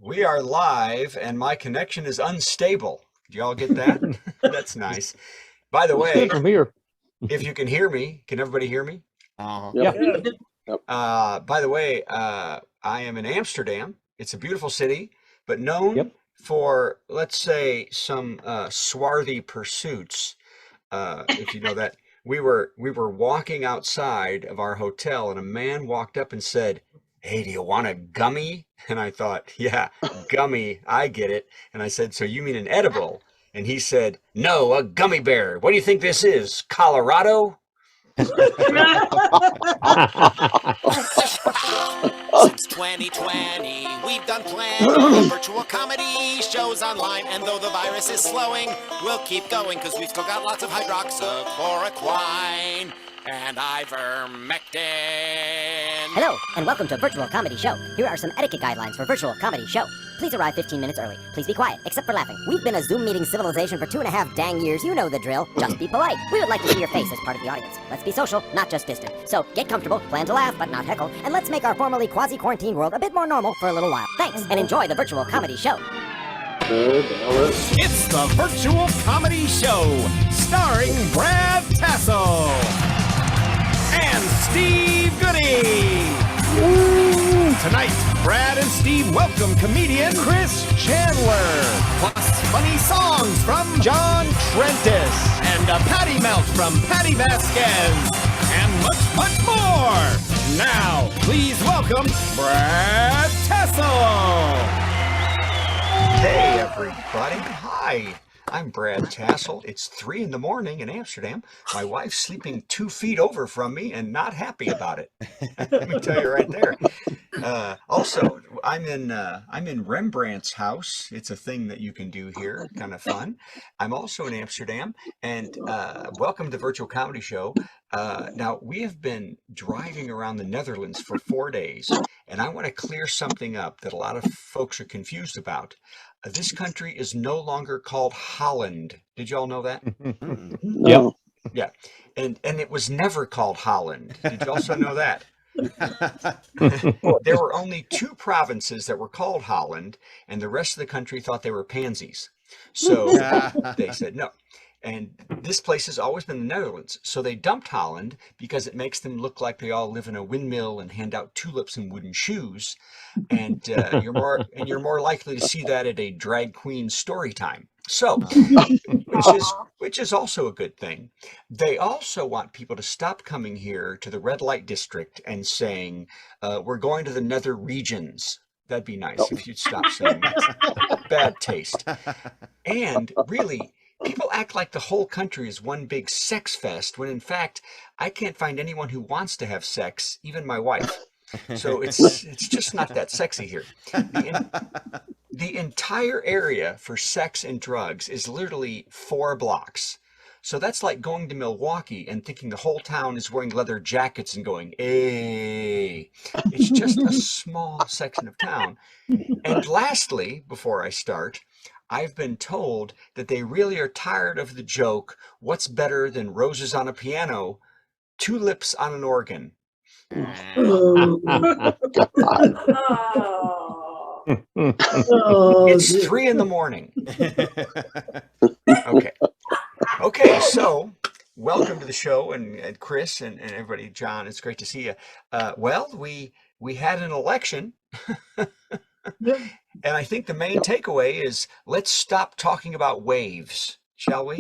We are live and my connection is unstable. Do y'all get that? That's nice. By the way, from here. if you can hear me, can everybody hear me? Yep. By the way, I am in Amsterdam. It's a beautiful city, but known for, let's say, some swarthy pursuits. If you know that. We were walking outside of our hotel and a man walked up and said, "Hey, do you want a gummy?" And I thought, yeah, gummy, I get it. And I said, "So you mean an edible?" And he said, "No, a gummy bear. What do you think this is, Colorado?" Since 2020, we've done plenty of virtual comedy shows online, and though the virus is slowing, we'll keep going because we've still got lots of hydroxychloroquine and ivermectin. Hello, and welcome to Virtual Comedy Show. Here are some etiquette guidelines for Virtual Comedy Show. Please arrive 15 minutes early. Please be quiet, except for laughing. We've been a Zoom meeting civilization for 2.5 dang years. You know the drill. Just be polite. We would like to see your face as part of the audience. Let's be social, not just distant. So get comfortable, plan to laugh, but not heckle, and let's make our formerly quasi-quarantine world a bit more normal for a little while. Thanks, and enjoy the Virtual Comedy Show. It's the Virtual Comedy Show, starring Brad Tassell and Steve Goodie. Tonight, Brad and Steve welcome comedian Chris Chandler, plus funny songs from John Trentes, and a patty melt from Patti Vasquez, and much, much more. Now, please welcome Brad Tassell. Hey, everybody. Hi. I'm Brad Tassell. It's 3 in the morning in Amsterdam. My wife's sleeping 2 feet over from me and not happy about it. Let me tell you right there. Also, I'm in Rembrandt's house. It's a thing that you can do here, kind of fun. I'm also in Amsterdam, and welcome to Virtual Comedy Show. Now, we have been driving around the Netherlands for 4 days, and I want to clear something up that a lot of folks are confused about. This country is no longer called Holland. Did you all know that? Yep. Yeah. And it was never called Holland. Did you also know that? There were only 2 provinces that were called Holland, and the rest of the country thought they were pansies. So they said no. And this place has always been the Netherlands. So they dumped Holland because it makes them look like they all live in a windmill and hand out tulips and wooden shoes. And you're more likely to see that at a drag queen story time. So, which is also a good thing. They also want people to stop coming here to the red light district and saying, "We're going to the nether regions." That'd be nice if you'd stop saying that. Bad taste. And really, people act like the whole country is one big sex fest, when in fact, I can't find anyone who wants to have sex, even my wife. So it's just not that sexy here. The entire area for sex and drugs is literally 4 blocks. So that's like going to Milwaukee and thinking the whole town is wearing leather jackets and going, "Hey." It's just a small section of town. And lastly, before I start, I've been told that they really are tired of the joke, "What's better than roses on a piano? Tulips on an organ." It's 3 in the morning. Okay, so welcome to the show, and Chris and everybody. John, it's great to see you. Well, we had an election. And I think the main takeaway is, let's stop talking about waves, shall we?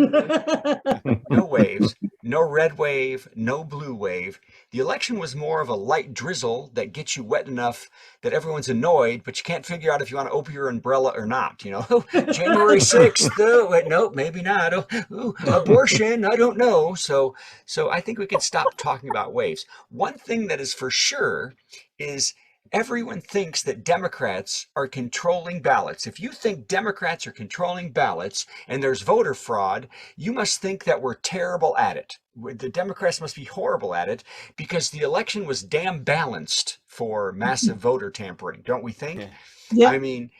No waves, no red wave, no blue wave. The election was more of a light drizzle that gets you wet enough that everyone's annoyed, but you can't figure out if you want to open your umbrella or not. You know, January 6th, wait, no, maybe not. Abortion, I don't know. So I think we can stop talking about waves. One thing that is for sure is everyone thinks that Democrats are controlling ballots. If you think Democrats are controlling ballots and there's voter fraud, you must think that we're terrible at it. The Democrats must be horrible at it because the election was damn balanced for massive voter tampering, don't we think? Yeah. I mean,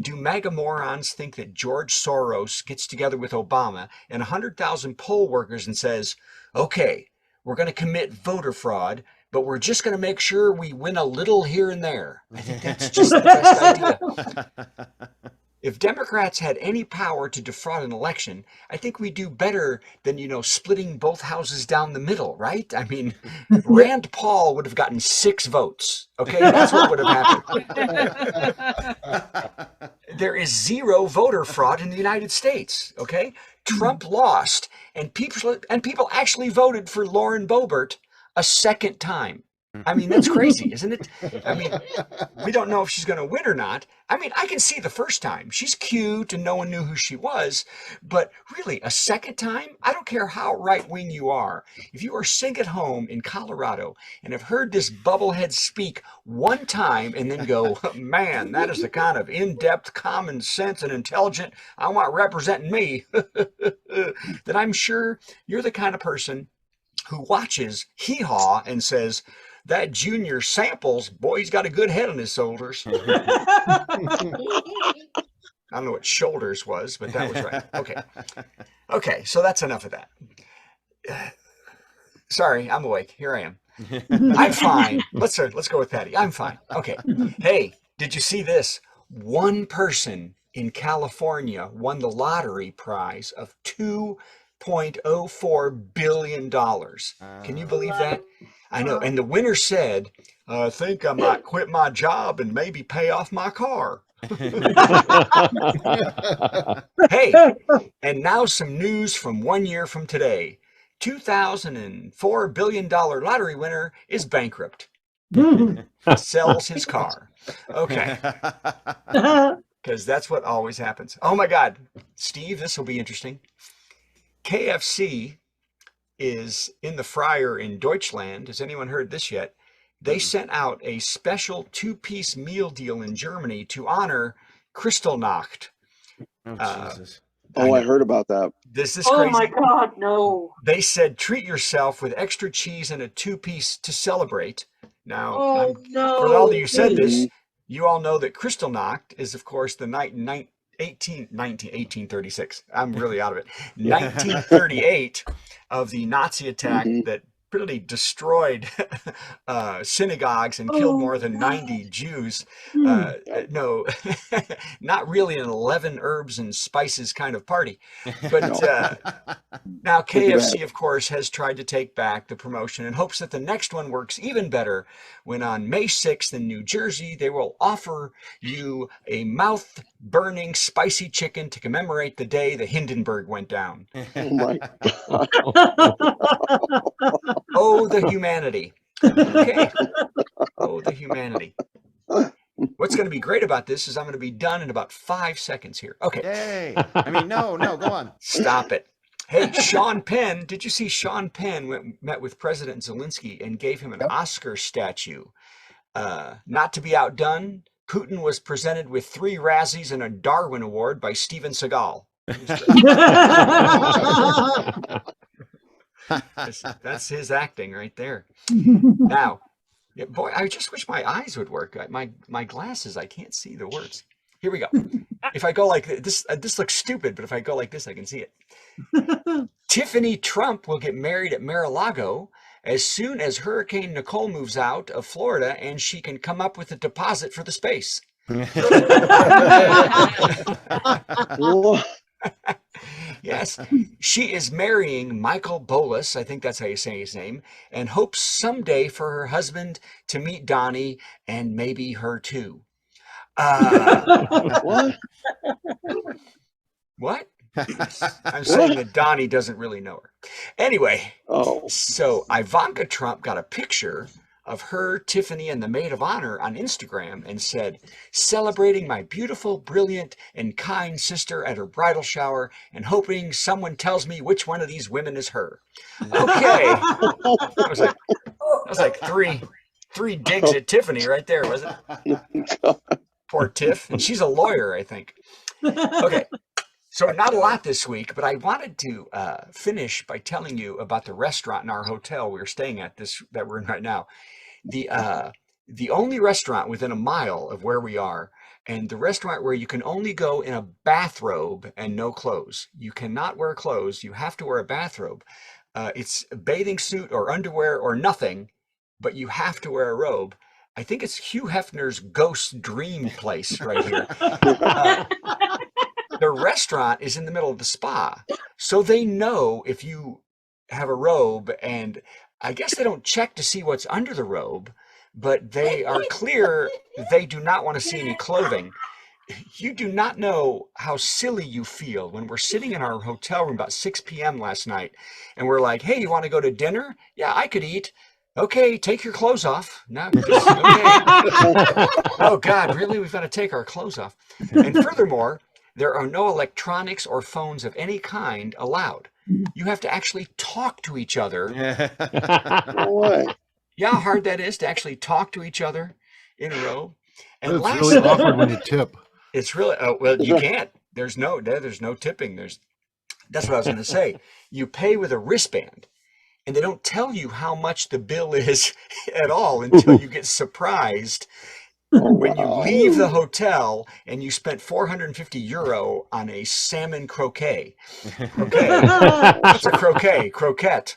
do MAGA morons think that George Soros gets together with Obama and 100,000 poll workers and says, "Okay, we're going to commit voter fraud, but we're just going to make sure we win a little here and there"? I think that's just the best idea. if Democrats had any power to defraud an election, I think we do better than, splitting both houses down the middle, right? I mean, Rand Paul would have gotten 6 votes. Okay, that's what would have happened. There is 0 voter fraud in the United States. Okay, Trump lost, and people actually voted for Lauren Boebert a second time. I mean, that's crazy, isn't it? I mean, we don't know if she's going to win or not. I mean, I can see the first time. She's cute and no one knew who she was. But really, a second time? I don't care how right-wing you are. If you are sitting at home in Colorado and have heard this bubblehead speak one time and then go, man, that is the kind of in-depth common sense and intelligent I want representing me, then I'm sure you're the kind of person who watches Hee Haw and says, that Junior Samples, boy, he's got a good head on his shoulders. I don't know what shoulders was, but that was right. Okay, so that's enough of that. Sorry, I'm awake. Here I am. I'm fine. Let's go with Patty. I'm fine. Okay. Hey, did you see this? One person in California won the lottery prize of $2.04 billion. Can you believe that? I know. And the winner said, I think I might quit my job and maybe pay off my car. Hey, and now some news from 1 year from today. $2,004 billion lottery winner is bankrupt. Sells his car. Okay. Because that's what always happens. Oh my God. Steve, this will be interesting. KFC is in the fryer in Deutschland. Has anyone heard this yet? They sent out a special 2-piece meal deal in Germany to honor Kristallnacht. Oh, Jesus. I heard about that. This is Oh crazy. my God, no. They said treat yourself with extra cheese and a 2-piece to celebrate. Now, Oh no. for all of you said this, you all know that Kristallnacht is, of course, the night in 1836. I'm really out of it. 1938 of the Nazi attack that really destroyed synagogues and killed more than 90 Jews. No, not really an 11 herbs and spices kind of party. But now KFC, of course, has tried to take back the promotion in hopes that the next one works even better when on May 6th in New Jersey, they will offer you a mouth-burning spicy chicken to commemorate the day the Hindenburg went down. Oh my God. Oh, the humanity. Okay. Oh, the humanity. What's going to be great about this is I'm going to be done in about 5 seconds here. Okay. Yay. I mean, no, go on. Stop it. Hey, Sean Penn, did you see Sean Penn met with President Zelensky and gave him an Oscar statue? Not to be outdone, Putin was presented with 3 Razzies and a Darwin Award by Steven Seagal. That's his acting right there. Now, boy, I just wish my eyes would work. My glasses, I can't see the words. Here we go. If I go like this, this looks stupid, but if I go like this, I can see it. Tiffany Trump will get married at Mar-a-Lago as soon as Hurricane Nicole moves out of Florida and she can come up with a deposit for the space. Yes, she is marrying Michael Bolas, I think that's how you say his name, and hopes someday for her husband to meet Donnie and maybe her too. What? What? I'm saying that Donnie doesn't really know her. Anyway, Oh, so Ivanka Trump got a picture of her, Tiffany, and the maid of honor on Instagram and said, celebrating my beautiful, brilliant, and kind sister at her bridal shower and hoping someone tells me which one of these women is her. Okay. That was like three digs at Tiffany right there, wasn't it? Poor Tiff. And she's a lawyer, I think. Okay. So not a lot this week, but I wanted to finish by telling you about the restaurant in our hotel we were staying at that we're in right now. The only restaurant within a mile of where we are, and the restaurant where you can only go in a bathrobe and no clothes. You cannot wear clothes. You have to wear a bathrobe. It's a bathing suit or underwear or nothing, but you have to wear a robe. I think it's Hugh Hefner's ghost dream place right here. restaurant is in the middle of the spa, so they know if you have a robe, and I guess they don't check to see what's under the robe, but they are clear they do not want to see any clothing. You do not know how silly you feel when we're sitting in our hotel room about 6 p.m. last night, and we're like, hey, you want to go to dinner? Yeah, I could eat. Okay, take your clothes off. No, okay. Oh, God, really? We've got to take our clothes off. And furthermore, there are no electronics or phones of any kind allowed. You have to actually talk to each other. No way. Yeah, how hard that is to actually talk to each other in a row. And It's last really awkward when you tip. It's really well, you can't. There's no tipping. That's what I was going to say. You pay with a wristband, and they don't tell you how much the bill is at all until you get surprised when you leave the hotel and you spent 450 euro on a salmon croquet. What's a croquet? Croquette.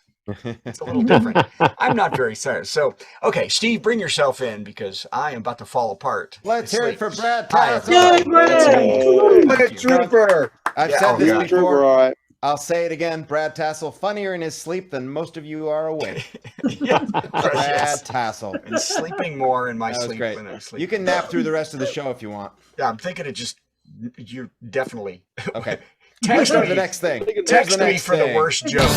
It's a little different. I'm not very sorry. So, okay, Steve, bring yourself in because I am about to fall apart. Let's hear it for Brad Hi, Tassell. everybody. Trooper. I've Yeah, said this God. before. Trooper, all right. I'll say it again. Brad Tassell, funnier in his sleep than most of you are awake. Yeah, Brad yes. Tassell. And sleeping more in my That was sleep great. than I sleep. You can nap through the rest of the show if you want. Yeah, I'm thinking you're definitely. Okay. Text Let's go to me, the next thing. Here's text the me next for the thing. worst joke.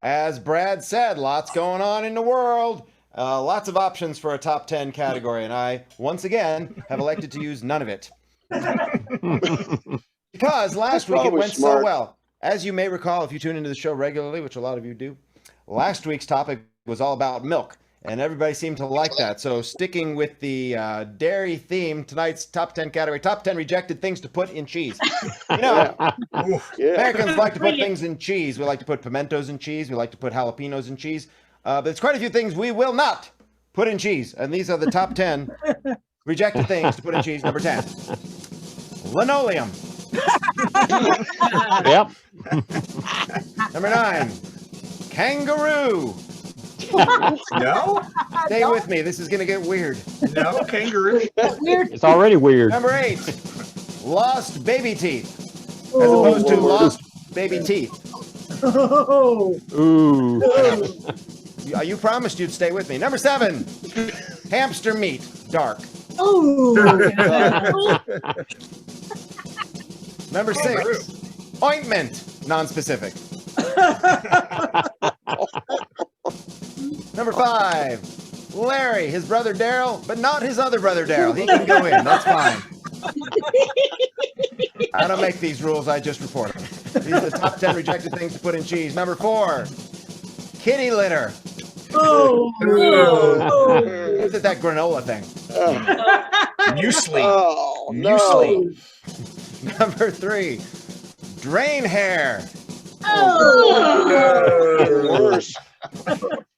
As Brad said, lots going on in the world. Lots of options for a top 10 category, and I, once again, have elected to use none of it. Because last week it probably went so smart. well. As you may recall, if you tune into the show regularly, which a lot of you do, last week's topic was all about milk, and everybody seemed to like that. So sticking with the dairy theme, tonight's top 10 category, top 10 rejected things to put in cheese. You know, Yeah. Americans like to put things in cheese. We like to put pimentos in cheese. We like to put jalapenos in cheese. But there's quite a few things we will not put in cheese. And these are the top 10 rejected things to put in cheese. Number 10, linoleum. Yep. Number 9, kangaroo. No, Stay with me. This is going to get weird. no, kangaroo. It's already weird. Number 8, lost baby teeth. As opposed to lost baby teeth. Ooh. You promised you'd stay with me. Number 7, hamster meat, dark. Number 6, ointment, non-specific. Number 5, Larry, his brother Daryl, but not his other brother Daryl. He can go in. That's fine. I don't make these rules. I just report them. These are the top 10 rejected things to put in cheese. Number 4, kitty litter. Is it that granola thing? Muesli. Oh, no. Muesli. Number 3, drain hair. Worse.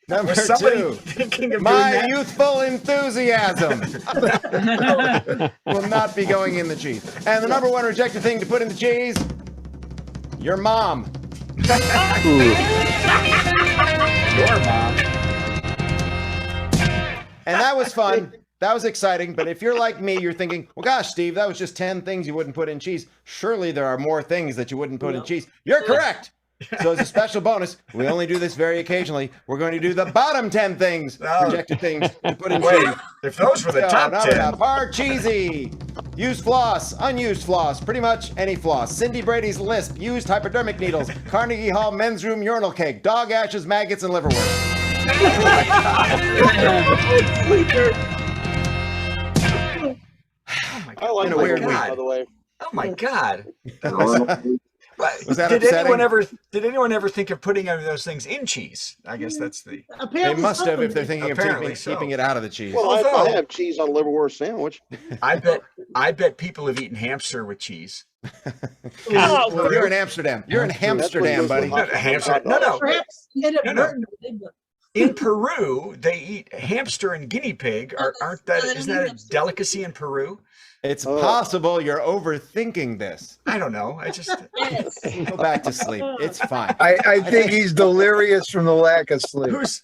Number Was somebody 2, thinking of doing my that? youthful enthusiasm will not be going in the cheese. And the number 1 rejected thing to put in the cheese, your mom. Your mom. And that was fun. That was exciting. But if you're like me, you're thinking, well, gosh, Steve, that was just 10 things you wouldn't put in cheese. Surely there are more things that you wouldn't put in cheese. You're correct. So as a special bonus, we only do this very occasionally. We're going to do the bottom 10 things, rejected things to put in cheese. If those were the top 10. Hard cheesy. Used floss, unused floss, pretty much any floss. Cindy Brady's lisp, used hypodermic needles, Carnegie Hall men's room urinal cake, dog ashes, maggots, and liverwurst. I like In a my weird cat, week. by the way. Oh my God. Was that Did upsetting? anyone ever think of putting any of those things in cheese? I guess that's the. They must have if they're thinking of Apparently keeping so. it out of the cheese. Well, Although- I have cheese on a liverwurst sandwich. I bet people have eaten hamster with cheese. Well, you're in Amsterdam. You're in Amsterdam, buddy. No, hamster. No. Perhaps he ended up No. burning everything, but In Peru, they eat hamster and guinea pig. Isn't that a delicacy in Peru? It's possible you're overthinking this. I don't know. I just Go back to sleep. It's fine. I think he's delirious from the lack of sleep. who's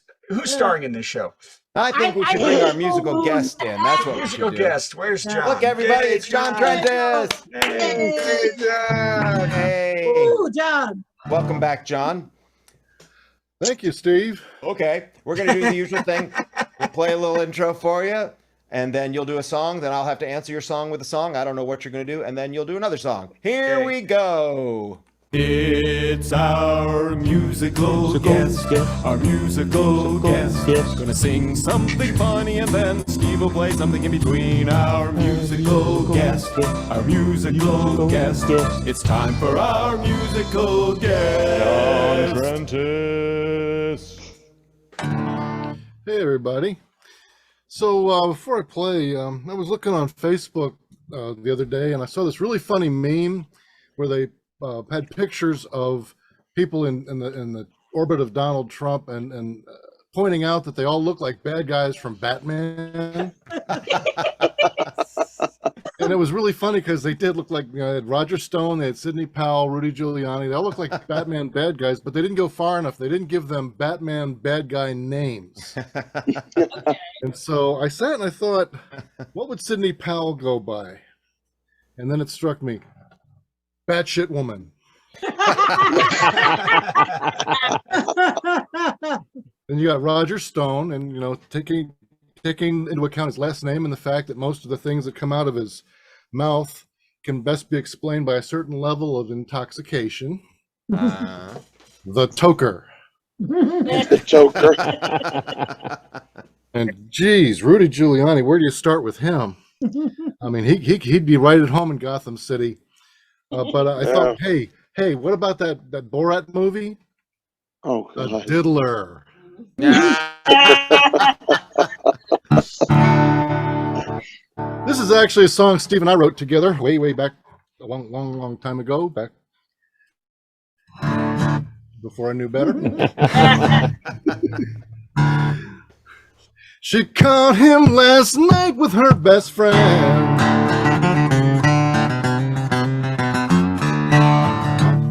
starring in this show? I think we should bring our musical guest in. That's what we Musical should do. guest. Where's John? Look, everybody, Hey, it's John Trentes. Hey. Hey, John. Hey. Ooh, John. Welcome back, John. Thank you, Steve. Okay, we're going to do the usual thing. We'll play a little intro for you, and then you'll do a song. Then I'll have to answer your song with a song. I don't know what you're going to do, and then you'll do another song. Here Okay. we go. It's our musical guest. Our musical guest. Gonna sing something funny and then Steve will play something in between. Our musical guest. Our musical guest. It's time for our musical guest. Trentes. Hey, everybody. So before I play, I was looking on Facebook the other day, and I saw this really funny meme where they had pictures of people in the orbit of Donald Trump and pointing out that they all look like bad guys from Batman. And it was really funny because they did look like, they had Roger Stone, they had Sidney Powell, Rudy Giuliani. They all looked like Batman bad guys, but they didn't go far enough. They didn't give them Batman bad guy names. And so I sat and I thought, what would Sidney Powell go by? And then it struck me. Batshit woman. And you got Roger Stone, and taking into account his last name and the fact that most of the things that come out of his mouth can best be explained by a certain level of intoxication. The toker. The Joker. And geez, Rudy Giuliani, where do you start with him? I mean, he'd be right at home in Gotham City. But I thought, hey, what about that Borat movie? Oh, The God. Diddler. This is actually a song Steve and I wrote together way back a long time ago, back before I knew better. She caught him last night with her best friend.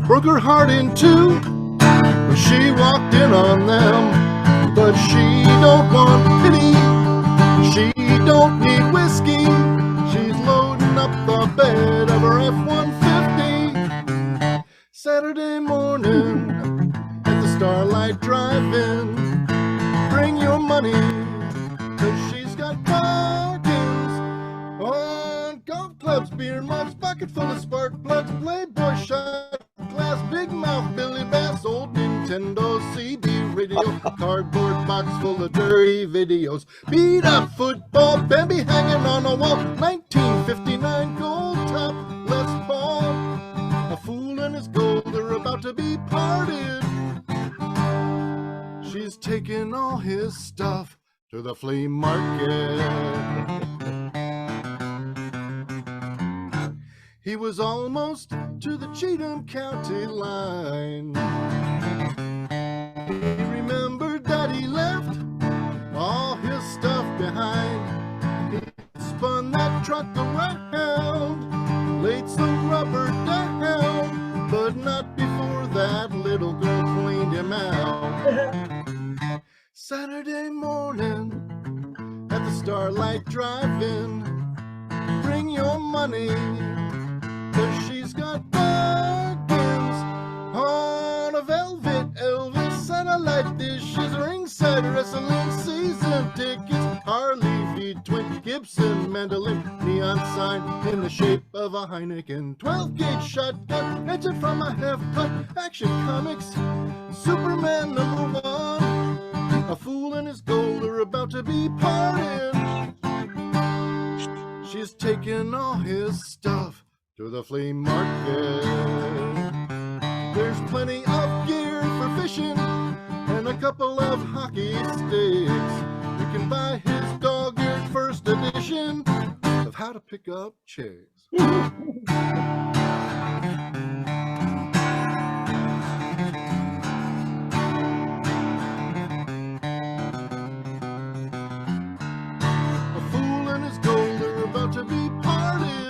Broke her heart in two when she walked in on them. But she don't want pity, she don't need whiskey. She's loading up the bed of her F-150. Saturday morning at the Starlight Drive-In. Bring your money, 'cause she's got bargains on golf clubs, beer mugs, pocket full of spark plugs, Playboy shot glass, big mouth Billy Bass, old Nintendo CD radio, cardboard box full of dirty videos, beat up football, Bambi hanging on a wall, 1959 gold top Les Paul. A fool and his gold are about to be parted. She's taking all his stuff to the flea market. He was almost to the Cheatham County line. He remembered that he left all his stuff behind. He spun that truck around, laid some rubber down, but not before that little girl cleaned him out. Saturday morning at the Starlight Drive-In. Bring your money, 'cause she's got bargains on a velvet Elvis satellite dishes, ringside wrestling season tickets, Harley V-twin, Gibson mandolin, neon sign in the shape of a Heineken, 12-gauge shotgun, engine from a half-cut, Action Comics, Superman #1. A fool and his gold are about to be parted. She's taking all his stuff to the flea market. There's plenty of gear for fishing and a couple of hockey sticks. You can buy his dog-eared first edition of How to Pick Up Chicks. A fool and his gold are about to be parted.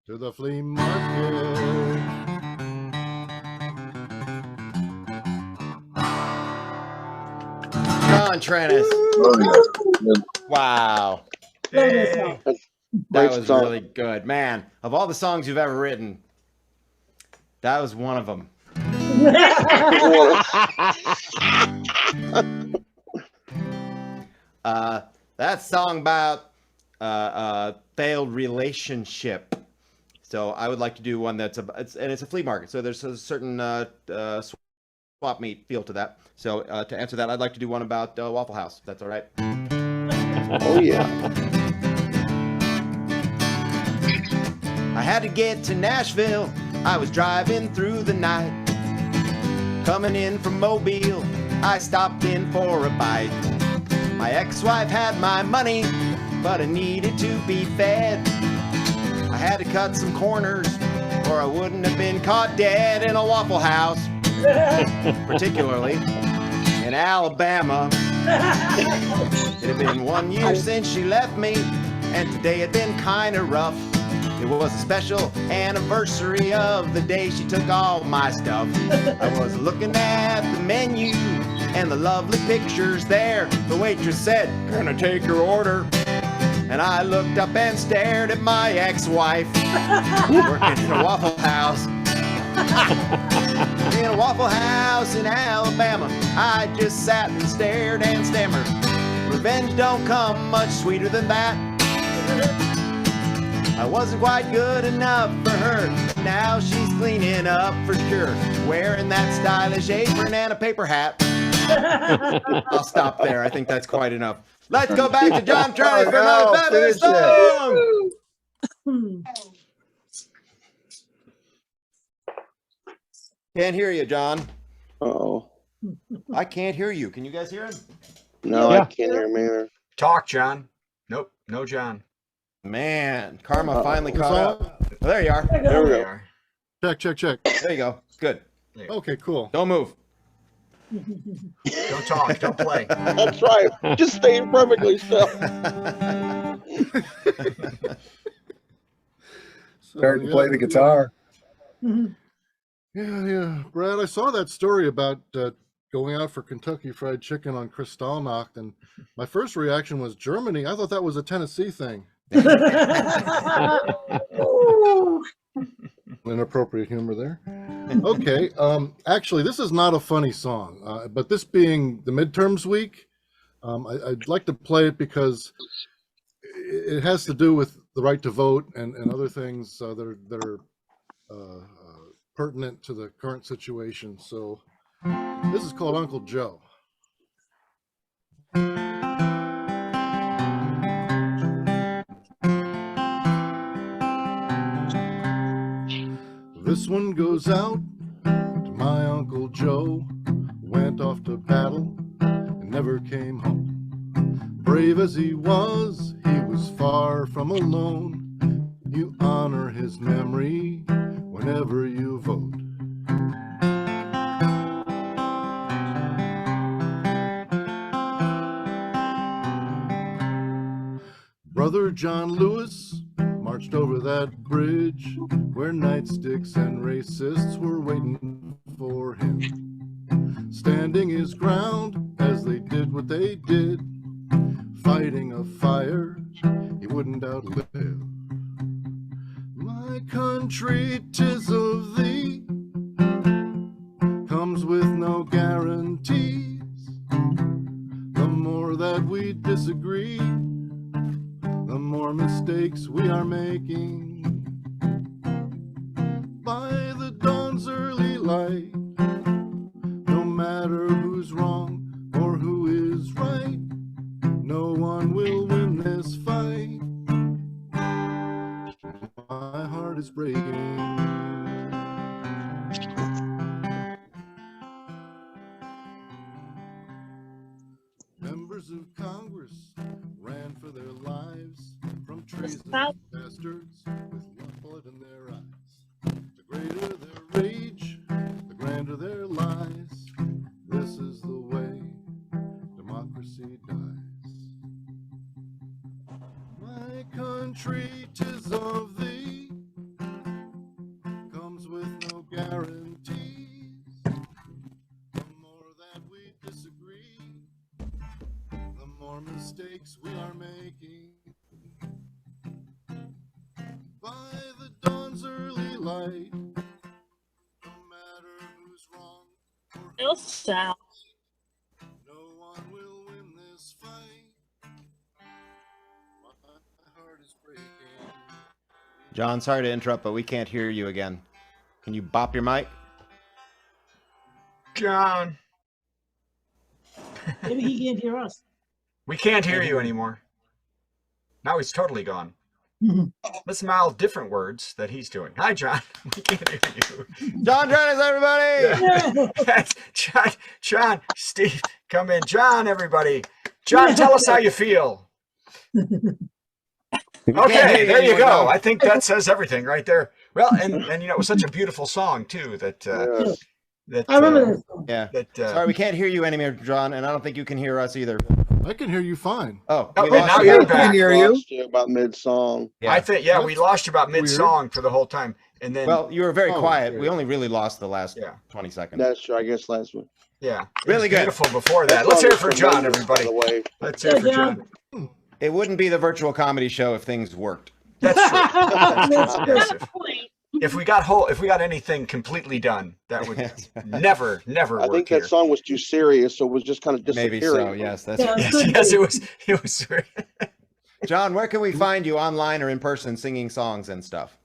to the flea market. John Trentes. Oh, Wow. Love this song. That Great was song. really good. Man, of all the songs you've ever written, that was one of them. That song about failed relationship. So I would like to do one that's it's a flea market. So there's a certain swap meet feel to that. So to answer that, I'd like to do one about Waffle House. If that's all right. Oh, yeah. I had to get to Nashville. I was driving through the night. Coming in from Mobile, I stopped in for a bite. My ex-wife had my money, but I needed to be fed. I had to cut some corners, or I wouldn't have been caught dead in a Waffle House. Particularly in Alabama. It had been 1 year since she left me, and today had been kinda rough. It was a special anniversary of the day she took all my stuff. I was looking at the menu and the lovely pictures there. The waitress said, "Can I take your order?" And I looked up and stared at my ex-wife working in a Waffle House. In a Waffle House in Alabama, I just sat and stared and stammered. Revenge don't come much sweeter than that. I wasn't quite good enough for her. Now she's cleaning up for sure, wearing that stylish apron and a paper hat. I'll stop there. I think that's quite enough. Let's go back to John Trentes for another fabulous song. Can't hear you, John. Oh, I can't hear you. Can you guys hear him? no, I can't hear him either. Talk, John. Nope, no John. Man, Karma finally Is caught that- up. Oh, there you are. There we There we go. are. Check, check, check. There you go. Good. Okay, cool. Don't move. Don't talk, don't play. That's right. Just stay perfectly still. So, Starting to play the guitar. Yeah. Brad, I saw that story about going out for Kentucky Fried Chicken on Kristallnacht, and my first reaction was Germany. I thought that was a Tennessee thing. Inappropriate humor there. Okay. Actually, this is not a funny song, but this being the midterms week, I'd like to play it because it has to do with the right to vote and other things that are pertinent to the current situation. So this is called Uncle Joe. This one goes out to my Uncle Joe, went off to battle and never came home. Brave as he was far from alone. You honor his memory whenever you vote. Brother John Lewis marched over that bridge where nightsticks and racists were waiting for him, standing his ground as they did what they did, fighting a fire he wouldn't outlive. My country, 'tis of thee, comes with no guarantees. The more that we disagree, the more mistakes we are making. By the dawn's early light, no matter who's wrong or who is right, no one will win this fight. My heart is breaking. Members of Congress ran for their lives from treason bastards with blood in their eyes. The greater their rage, the grander their lies. This is the way democracy dies. My country, 'tis of thee, guarantees. The more that we disagree, the more mistakes we are making. By the dawn's early light, no matter who's wrong or who's right, no one will win this fight. My heart is breaking. John, sorry to interrupt, but we can't hear you again. Can you bop your mic? John, Maybe he can't hear us. we can't hear you anymore. Now he's totally gone. Let's mouth different words that he's doing. Hi, John. We can't hear you. John Trentes, everybody! That's John, Steve, come in. John, everybody. John, tell us how you feel. Okay, there you go. I think that says everything right there. Well, and you know, it was such a beautiful song too. That I remember this song. Yeah. That Sorry, we can't hear you anymore, John, and I don't think you can hear us either. I can hear you fine. Oh, Oh, we wait, lost now you. you're I can back. hear you. Lost you about mid-song. Yeah. I think we lost you about mid-song for the whole time, and then Well, you were very Oh, quiet. weird. We only really lost the last Yeah. 20 seconds. That's true. I guess last one. yeah, it Really was good. beautiful before that. That Let's hear it song for is John, tremendous, everybody. By the way. Let's hear it for Yeah, John. It wouldn't be the virtual comedy show if things worked. That's true. That's a Yes, good point. if we got anything completely done, that would never I work think here. that song was too serious, so it was just kind of Maybe disappearing. so, yes. That's Yeah, Yes, good yes, point. it was. John, where can we find you online or in person singing songs and stuff?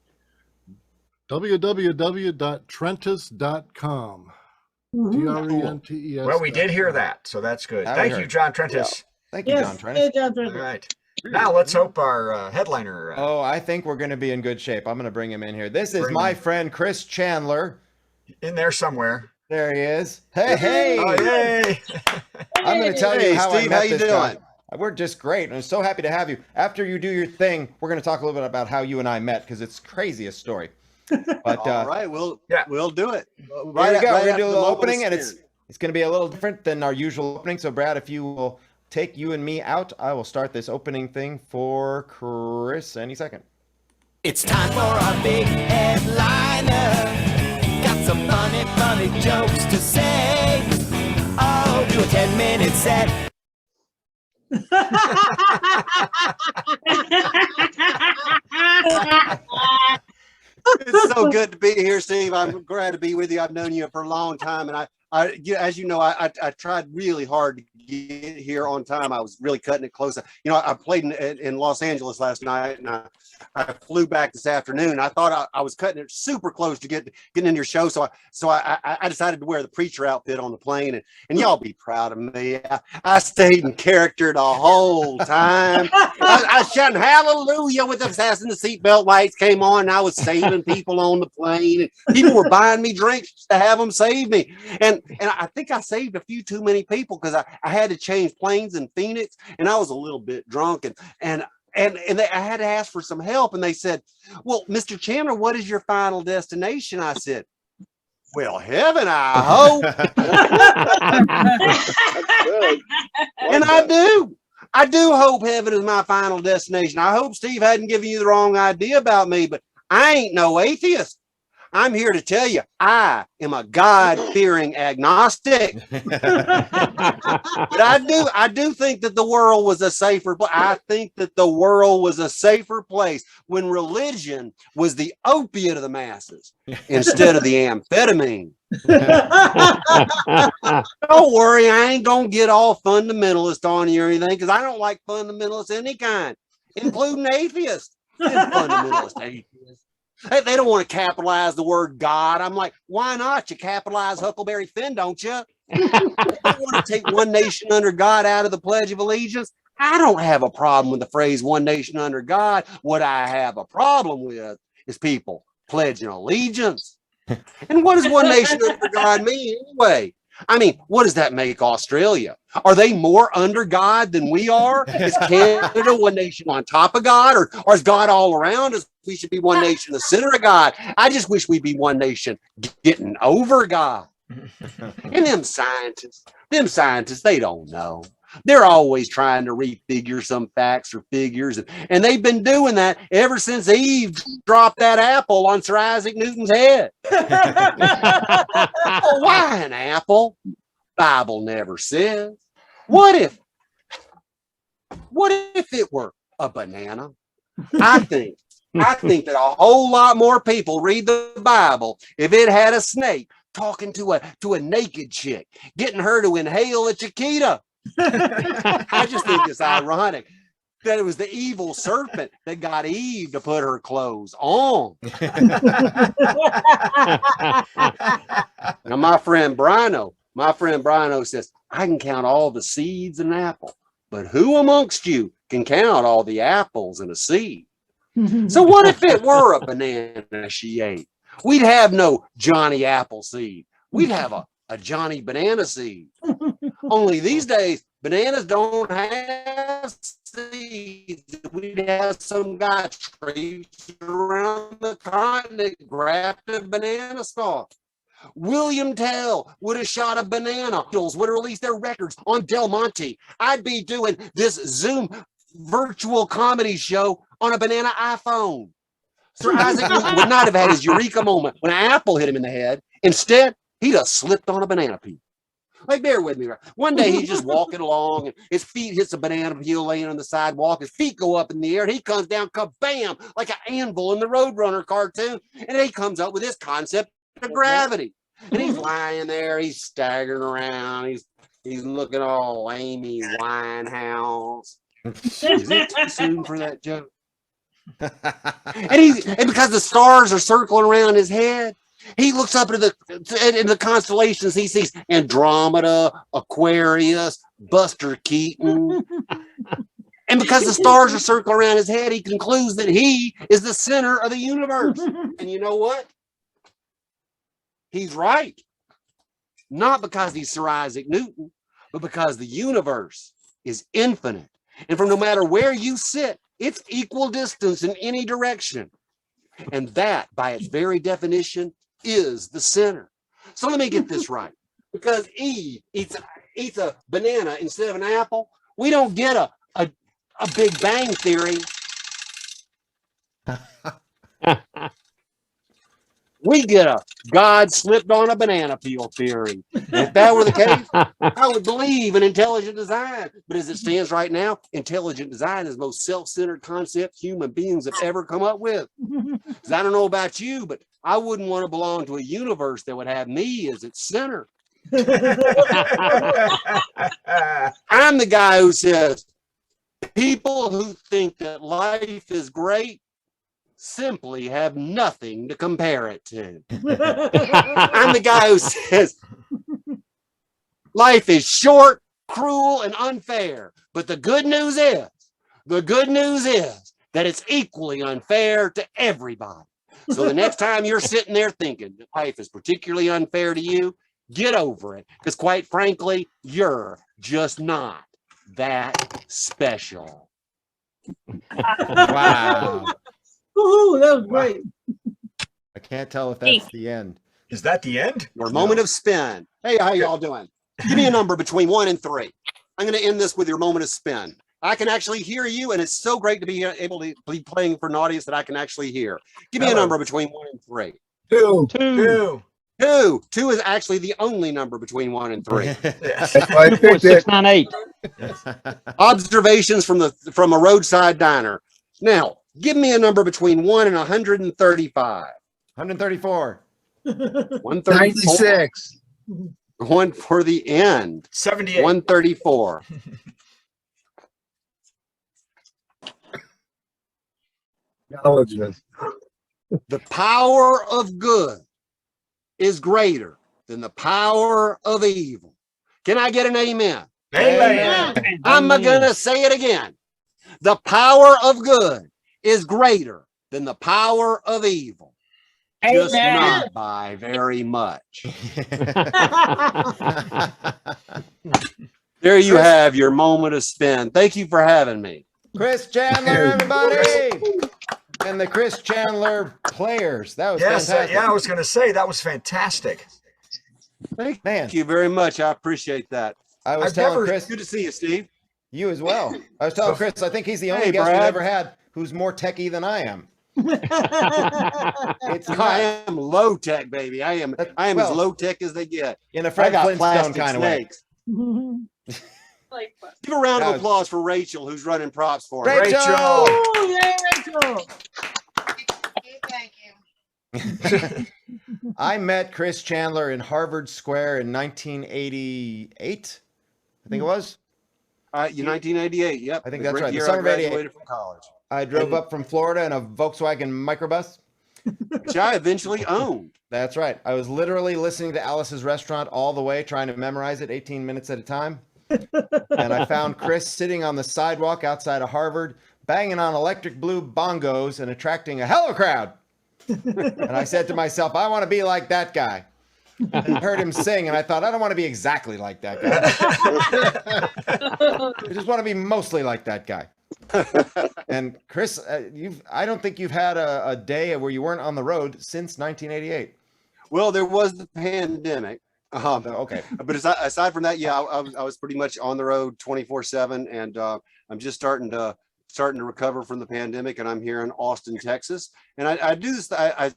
www.trentes.com. Trentes. Well, we did hear that, so that's good. That we Thank you, heard. John Trentes. Thank you, John Yes, Trentes. hey, John All Trentes. right. Now let's hope our headliner. Oh, I think we're going to be in good shape. I'm going to bring him in here. This is Bring my him. friend Chris Chandler. in there somewhere. There he is. Hey, hey! Oh, yay! I'm going to tell you Hey, how I Steve, met how you this guy. doing? We're just great, and I'm so happy to have you. After you do your thing, we're going to talk a little bit about how you and I met because it's craziest story. But All right, we'll do it. here we go. Right We're going to after do a the little moment opening, of and spirit. it's going to be a little different than our usual opening. So, Brad, if you will take you and me out, I will start this opening thing for Chris any second. It's time for our big headliner. Got some funny jokes to say. Oh, do a 10-minute set. It's so good to be here, Steve. I'm glad to be with you. I've known you for a long time, and as you know, I tried really hard to get here on time. I was really cutting it close. I played in Los Angeles last night, and I flew back this afternoon. I thought I was cutting it super close to getting in your show, so I decided to wear the preacher outfit on the plane, and y'all be proud of me. I stayed in character the whole time. I was shouting hallelujah with the fasten the seatbelt lights came on, and I was saving people on the plane, and people were buying me drinks to have them save me. And I think I saved a few too many people because I had to change planes in Phoenix, and I was a little bit drunk, and I had to ask for some help, and they said, "Well, Mr. Chandler, what is your final destination?" I said, "Well, heaven, I hope." That's good. And I do hope heaven is my final destination. I hope Steve hadn't given you the wrong idea about me, but I ain't no atheist. I'm here to tell you, I am a God-fearing agnostic. But I do think that the world was a safer place. I think that the world was a safer place when religion was the opiate of the masses instead of the amphetamine. Don't worry, I ain't gonna get all fundamentalist on you or anything, because I don't like fundamentalists of any kind, including atheists and fundamentalist atheists. They don't want to capitalize the word God. I'm like, why not? You capitalize Huckleberry Finn, don't you? You don't want to take one nation under God out of the Pledge of Allegiance. I don't have a problem with the phrase one nation under God. What I have a problem with is people pledging allegiance. And what does one nation under God mean anyway? I mean, what does that make Australia? Are they more under God than we are? Is Canada one nation on top of God, or is God all around us? We should be one nation, the center of God. I just wish we'd be one nation getting over God. And them scientists, they don't know. They're always trying to refigure some facts or figures. And they've been doing that ever since Eve dropped that apple on Sir Isaac Newton's head. Well, why an apple? Bible never says. What if it were a banana? I think that a whole lot more people read the Bible if it had a snake talking to a naked chick, getting her to inhale a chiquita. I just think it's ironic that it was the evil serpent that got Eve to put her clothes on. Now, my friend Brino says, I can count all the seeds in an apple, but who amongst you can count all the apples in a seed? So what if it were a banana she ate? We'd have no Johnny Appleseed. We'd have a Johnny Banana Seed. Only these days, bananas don't have seeds. We'd have some guy traipsing around the continent, grabbed a banana stalk. William Tell would have shot a banana. Would have released their records on Del Monte. I'd be doing this Zoom virtual comedy show on a banana iPhone. Sir Isaac Newton would not have had his eureka moment when an apple hit him in the head. Instead, he'd have slipped on a banana peel. Like, bear with me. One day he's just walking along and his feet hits a banana peel laying on the sidewalk. His feet go up in the air and he comes down, kabam, like an anvil in the Roadrunner cartoon. And he comes up with this concept of gravity. And he's lying there, he's staggering around, he's looking all Amy Winehouse. Is it too soon for that joke? And because the stars are circling around his head, he looks up into the constellations. He sees Andromeda, Aquarius, Buster Keaton. And because the stars are circling around his head, he concludes that he is the center of the universe. And you know what? He's right. Not because he's Sir Isaac Newton, but because the universe is infinite. And from no matter where you sit, it's equal distance in any direction. And that, by its very definition, is the center. So let me get this right. Because Eve eats a banana instead of an apple, we don't get a Big Bang Theory. We get a God slipped on a banana peel theory. If that were the case, I would believe in intelligent design. But as it stands right now, intelligent design is the most self-centered concept human beings have ever come up with. Because I don't know about you, but I wouldn't want to belong to a universe that would have me as its center. I'm the guy who says, people who think that life is great simply have nothing to compare it to. I'm the guy who says life is short, cruel, and unfair. But the good news is that it's equally unfair to everybody. So the next time you're sitting there thinking that life is particularly unfair to you, get over it. Because quite frankly, you're just not that special. Wow. Woohoo, that was great. I can't tell if that's the end. Is that the end? Your moment of spin. Hey, how y'all doing? Give me a number between 1 and 3. I'm going to end this with your moment of spin. I can actually hear you, and it's so great to be able to be playing for an audience that I can actually hear. Give me a number between 1 and 3. 2. 2. 2. 2 is actually the only number between 1 and 3. I picked it. 6, 9, 8. Observations from a roadside diner. Now, give me a number between 1 and 135. 134. 134. 96. Going for the end. 78. 134. Acknowledgement. The power of good is greater than the power of evil. Can I get an amen? Amen. I'm gonna say it again. The power of good is greater than the power of evil. Just not by very much. There you have your moment of spin. Thank you for having me. Chris Chandler, everybody. And the Chris Chandler players. That was fantastic. Yeah, I was going to say that was fantastic. Thank you very much. I appreciate that. I was I've telling never- Chris, Good to see you, Steve. you as well. I was telling Chris, I think he's the only Hey, guest we've Brad. ever had who's more techie than I am. It's I nuts. am low tech, baby. I am as Well, low tech as they get. in a I Fred got Flintstone plastic kind of way. snakes. Give a round That of was- applause for Rachel, who's running props for me. Rachel! Oh, yay, Rachel. I met Chris Chandler in Harvard Square in 1988. I think it was. 1988. Yep. I think the that's great right, the year summer I of 88. graduated from college, I drove up from Florida in a Volkswagen microbus. which I eventually owned. That's right. I was literally listening to Alice's Restaurant all the way, trying to memorize it 18 minutes at a time. And I found Chris sitting on the sidewalk outside of Harvard, banging on electric blue bongos and attracting a hell of a crowd. And I said to myself, I want to be like that guy. And I heard him sing, and I thought, I don't want to be exactly like that guy. I just want to be mostly like that guy. And Chris, I don't think you've had a day where you weren't on the road since 1988. Well, there was the pandemic. Okay. But aside from that, yeah, I was pretty much on the road 24/7, and I'm just starting to recover from the pandemic, and I'm here in Austin, Texas. And I do this. It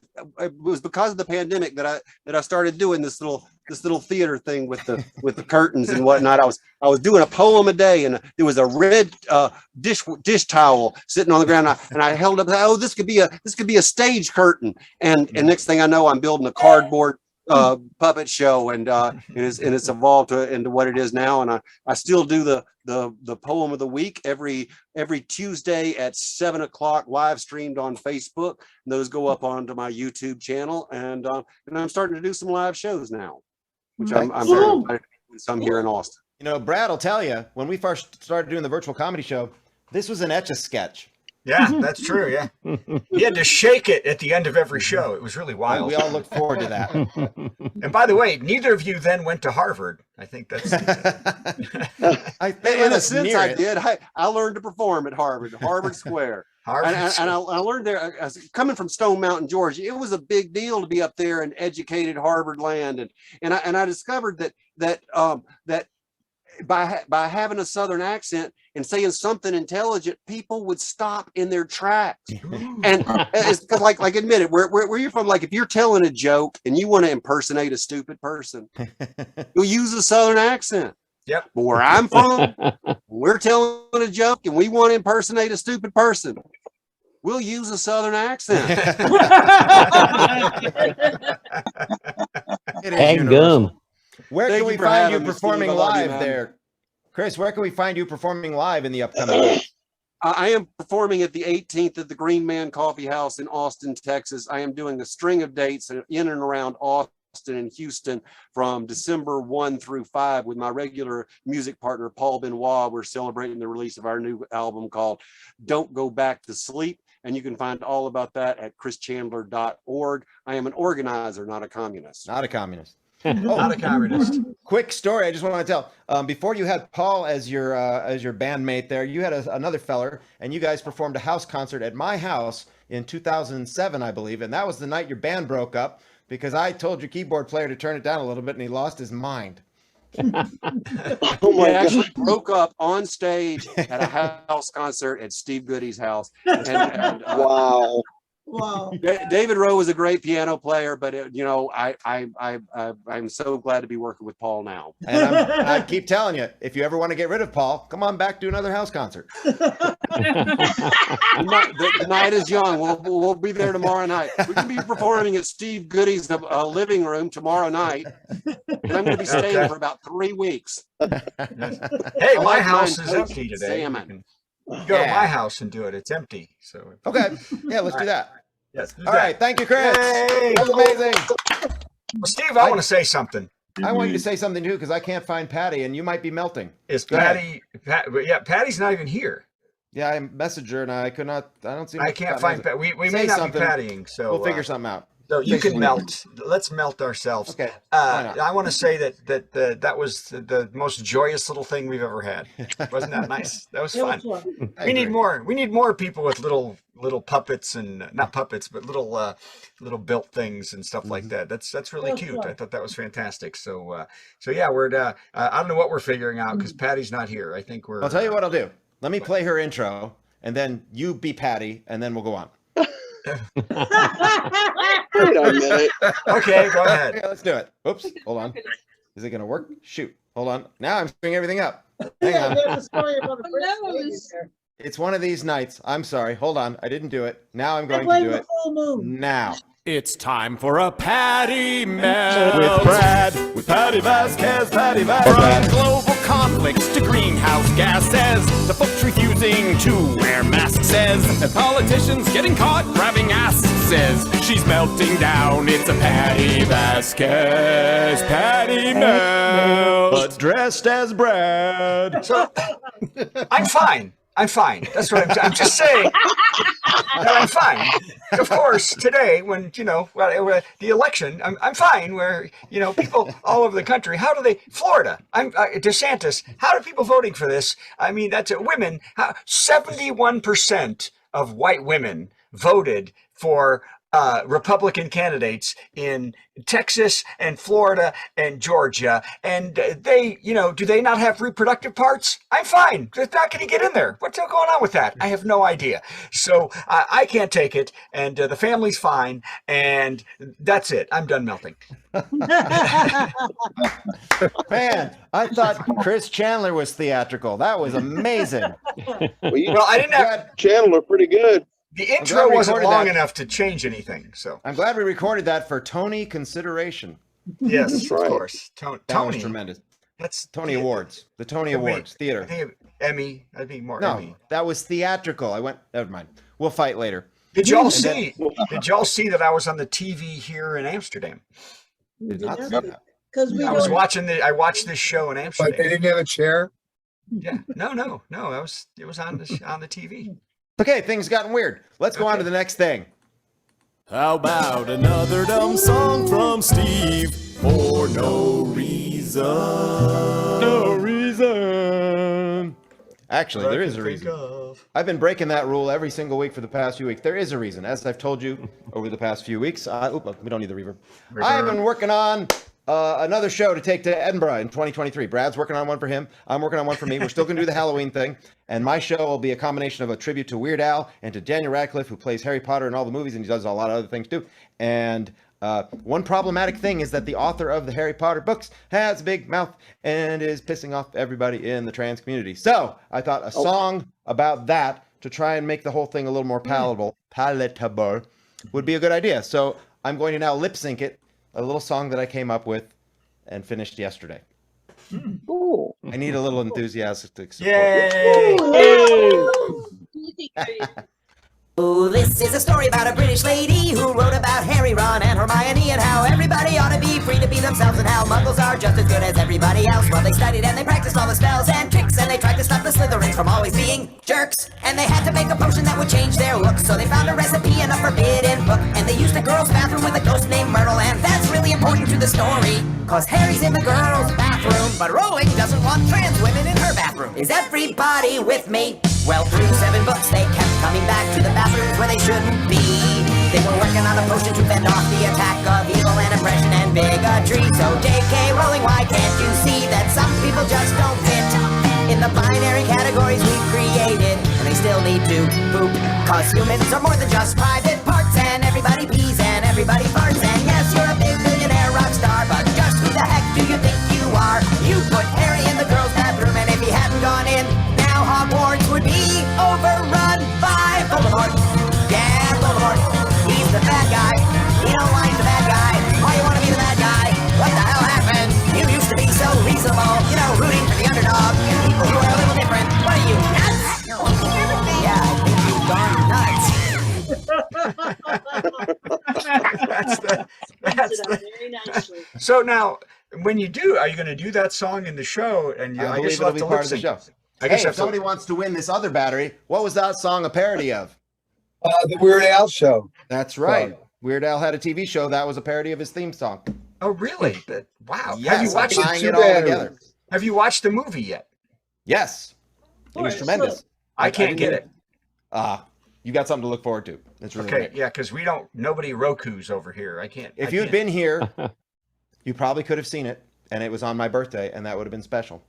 was because of the pandemic that I started doing this little theater thing with the curtains and whatnot. I was doing a poem a day, and there was a red dish towel sitting on the ground, and I held up. Oh, this could be a stage curtain. And next thing I know, I'm building a cardboard puppet show, and it's evolved into what it is now. And I still do the poem of the week every Tuesday at 7 o'clock, live streamed on Facebook. And those go up onto my YouTube channel, and I'm starting to do some live shows now, which I'm very excited to do some here in Austin. You know, Brad will tell you, when we first started doing the virtual comedy show, this was an Etch-a-Sketch. Yeah, that's true. Yeah. You had to shake it at the end of every show. It was really wild. We all look forward to that. And by the way, neither of you then went to Harvard. I think that's. In a sense, I did. I learned to perform at Harvard Square. And I learned there, coming from Stone Mountain, Georgia. It was a big deal to be up there in educated Harvard land, and I discovered that by having a Southern accent and saying something intelligent, people would stop in their tracks. And it's because, like, admit it, where you're from, like, if you're telling a joke and you want to impersonate a stupid person, you'll use a Southern accent. Yep. But where I'm from, we're telling a joke and we want to impersonate a stupid person, we'll use a Southern accent. It is Egg universal. gum. Where Thank can we you for find you having me, performing Steve. I love you, live man. there? Chris, where can we find you performing live in the upcoming weeks? I am performing at the 18th at the Green Man Coffee House in Austin, Texas. I am doing a string of dates in and around Austin and Houston from December 1 through 5 with my regular music partner, Paul Benoit. We're celebrating the release of our new album called Don't Go Back to Sleep. And you can find all about that at chrischandler.org. I am an organizer, not a communist. Not a communist. Not a communist. Quick story I just want to tell. Before you had Paul as your bandmate there, you had another feller, and you guys performed a house concert at my house in 2007, I believe. And that was the night your band broke up because I told your keyboard player to turn it down a little bit, and he lost his mind. Oh We my actually God. broke up on stage at a house concert at Steve Goodie's house. And Wow. Wow. David Rowe was a great piano player, but I'm so glad to be working with Paul now. And I keep telling you, if you ever want to get rid of Paul, come on back, do another house concert. The night is young. We'll be there tomorrow night. We're going to be performing at Steve Goodie's living room tomorrow night. And I'm going to be staying Okay. for about 3 weeks. Hey, my house is empty today. Salmon. You can go to my house and do it. It's empty. So Okay. Yeah, let's do that. yes. All right. Thank you, Chris. Yay. That was amazing. Well, Steve, I want to say something. I want you to say something too, because I can't find Patty, and you might be melting. Is Go ahead. Patty's not even here. Yeah, I messaged her, and I don't see. I can't find Patty. We may not be pattying, so we'll figure something out. So you can Basically. melt. Let's melt ourselves. Okay. Why not? I want to say that was the most joyous little thing we've ever had. Wasn't that nice? That was It fun. was fun. I We need agree. more. We need more people with little puppets and not puppets, but little built things and stuff like that. That's really That's cute. fun. I thought that was fantastic. So yeah, we're I don't know what we're figuring out because Patty's not here. I think we're. I'll tell you what I'll do. Let me play her intro, and then you be Patty, and then we'll go on. Wait a minute. Okay, go ahead. Okay, let's do it. Oops, hold on. Is it gonna work? Shoot, hold on. Now I'm screwing everything up. Hang on. There's a story about a first lady there. It's one of these nights. I'm sorry. Hold on. I didn't do it. Now I'm I going to blame do the it full moon. now. It's time for a Patty Melt with Brad, with Patti Vasquez, Patti Vasquez. From global conflicts to greenhouse gases, the folks refusing to wear masks says, and politicians getting caught grabbing asses. She's melting down. It's a Patti Vasquez, Patty Melt, but dressed as Brad. So I'm fine. I'm fine. That's what I'm just saying that I'm fine. Of course, today when the election, I'm fine. Where people all over the country. How do they? Florida. DeSantis. How do people voting for this? I mean, that's women. 71% of white women voted for Republican candidates in Texas and Florida and Georgia, and they, do they not have reproductive parts? I'm fine. They're not going to get in there. What's going on with that? I have no idea. So I can't take it, and the family's fine, and that's it. I'm done melting. Man, I thought Chris Chandler was theatrical. That was amazing. Well, I didn't have Chandler pretty good. the glad intro we wasn't recorded long that. enough to change anything. So I'm glad we recorded that for Tony consideration. yes, That's of right. course. That was Tony. tremendous. That's Tony Awards. The Tony Awards. I Theater. think Emmy. I think more No, Emmy. that was theatrical. Never mind. We'll fight later. Did y'all And see? Did y'all see that I was on the TV here in Amsterdam? Did not see that. Because we I was don't- watching I watched this show in But they Amsterdam. didn't have a chair. Yeah, no. It was on the TV. Okay, things gotten weird. Let's go on to the next thing. How about another dumb song from Steve for no reason? No reason. Actually, there is a reason. I've been breaking that rule every single week for the past few weeks. There is a reason. As I've told you over the past few weeks, we don't need the reverb. I've been working on another show to take to Edinburgh in 2023. Brad's working on one for him. I'm working on one for me. We're still going to do the Halloween thing. And my show will be a combination of a tribute to Weird Al and to Daniel Radcliffe, who plays Harry Potter in all the movies, and he does a lot of other things too. And one problematic thing is that the author of the Harry Potter books has a big mouth and is pissing off everybody in the trans community. So I thought a song about that to try and make the whole thing a little more palatable would be a good idea. So I'm going to now lip sync it, a little song that I came up with and finished yesterday. Cool. I need a little enthusiastic support. Yay! Ooh, this is a story about a British lady who wrote about Harry, Ron, and Hermione and how everybody ought to be free to be themselves and how muggles are just as good as everybody else. Well, they studied and they practiced all the spells and tricks and they tried to stop the Slytherins from always being jerks. And they had to make a potion that would change their looks, so they found a recipe in a forbidden book. And they used a girl's bathroom with a ghost named Myrtle, and that's really important to the story, cause Harry's in the girl's bathroom, but Rowling doesn't want trans women in her bathroom. Is everybody with me? Well, through 7 books, they kept coming back to the bathrooms where they shouldn't be. They were working on a potion to fend off the attack of evil and oppression and bigotry. So J.K. Rowling, why can't you see that some people just don't fit in the binary categories we've created? And they still need to poop, cause humans are more than just private parts, and everybody pees and everybody farts. And yes, you're a big billionaire rock star, but just who the heck do you think you are? You put Harry in the girls' bathroom, and if he hadn't gone in, now Hogwarts would be overrun by Voldemort. Yeah, Voldemort. He's the bad guy. You don't like the bad guy. Why you want to be the bad guy? What the hell happened? You used to be so reasonable. You know, rooting for the underdog. People who are a little different. What are you, nuts? Yeah, I think you've gone nuts. Very nicely. So now, when you do, are you going to do that song in the show? And I I believe guess you'll it'll have be to part lip of the sync. show. I guess Hey, you if have somebody wants to win this other battery, what was that song a parody of? The Weird Al show. That's right. Weird Al had a TV show that was a parody of his theme song. Oh, really? Wow. Yes, Have you watched tying it all together. Have you watched the movie yet? Yes, it was tremendous. I can't get it. You got something to look forward to. It's really Okay, great. yeah, because nobody Roku's over here. I can't. If you'd been here, you probably could have seen it, and it was on my birthday, and that would have been special.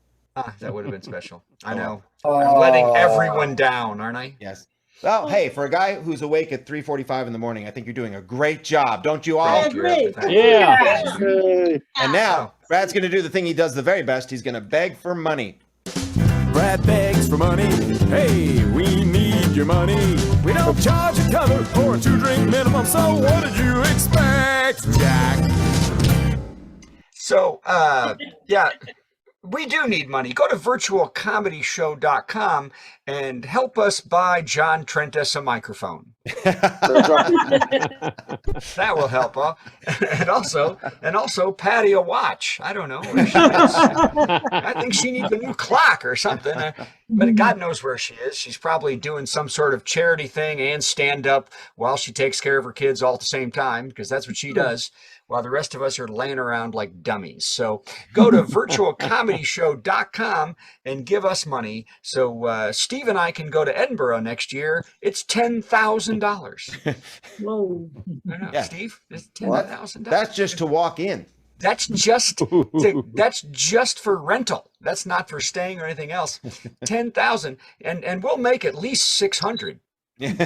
That would have been special. I know. I'm letting everyone down, aren't I? Yes. Well, hey, for a guy who's awake at 3:45 in the morning, I think you're doing a great job, don't you all? Thank you. Yeah. And now, Brad's going to do the thing he does the very best. He's going to beg for money. Brad begs for money. Hey, we need your money. We don't charge a cover or a 2-drink minimum. So what did you expect, Jack? So, yeah, we do need money. Go to virtualcomedyshow.com and help us buy John Trentes a microphone. That will help. And also Patti a watch. I don't know where she is. I think she needs a new clock or something. But God knows where she is. She's probably doing some sort of charity thing and stand up while she takes care of her kids all at the same time, because that's what she does, while the rest of us are laying around like dummies. So go to virtualcomedyshow.com and give us money so Steve and I can go to Edinburgh next year. It's $10,000. Whoa. I know, Yeah. Steve, it's $10,000. That's just to walk in. That's just for rental. That's not for staying or anything else. 10,000, and we'll make at least 600. That'll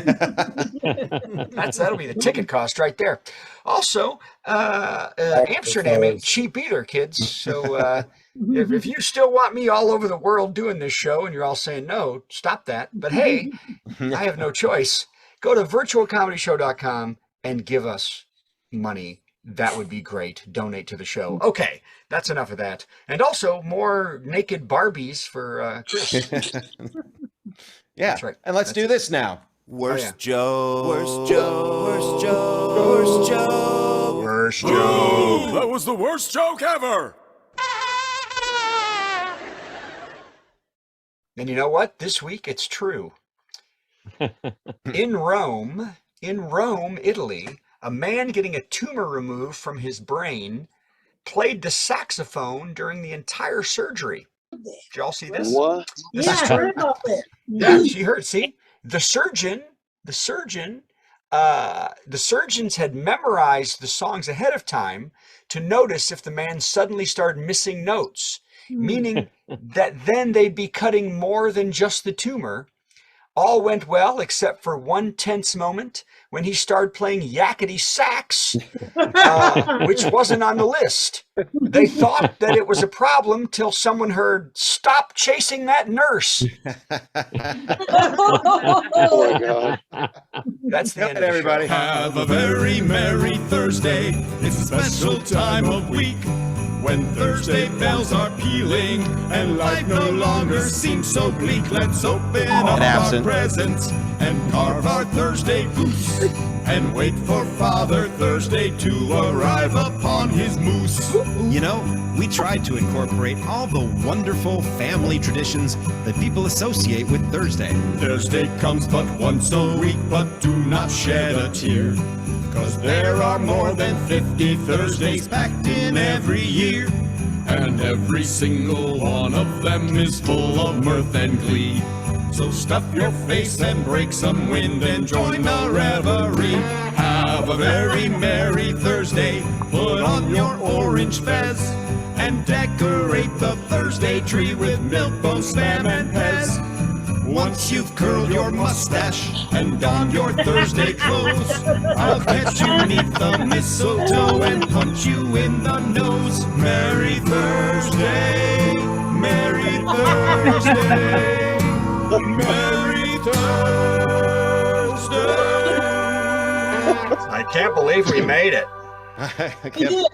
be the ticket cost right there. Also, Amsterdam ain't cheap either, kids. So if you still want me all over the world doing this show and you're all saying no, stop that. But hey, I have no choice. Go to virtualcomedyshow.com and give us money. That would be great. Donate to the show. Okay, that's enough of that. And also more naked Barbies for Chris. Yeah, That's right. And let's do this now. Worst joke. Worst joke. Worst joke. Worst joke. Worst joke. That was the worst joke ever. And you know what? This week it's true. In Rome, Italy, a man getting a tumor removed from his brain played the saxophone during the entire surgery. Did y'all see this? What? This Yeah, is I true. heard about that. Yeah, she heard. See, the surgeons had memorized the songs ahead of time to notice if the man suddenly started missing notes, meaning that then they'd be cutting more than just the tumor. All went well except for one tense moment when he started playing yakety sax, which wasn't on the list. They thought that it was a problem till someone heard, "Stop chasing that nurse." Oh my God. That's the Good end of the everybody. show. Have a very merry Thursday. It's a special time of week when Thursday bells are pealing and life no longer seems so bleak. Let's open up our absent. presents and carve our Thursday goose and wait for Father Thursday to arrive upon his moose. You know, we tried to incorporate all the wonderful family traditions that people associate with Thursday. Thursday comes but once a week, but do not shed a tear, 'cause there are more than 50 Thursdays packed in every year, and every single one of them is full of mirth and glee. So stuff your face and break some wind and join the reverie. Have a very merry Thursday. Put on your orange fez and decorate the Thursday tree with milk, bow, spam, and pez. Once you've curled your mustache and donned your Thursday clothes, I'll catch you neath the mistletoe and punch you in the nose. Merry Thursday, Merry Thursday, Merry Thursday. I can't believe we made it. I We can't- did.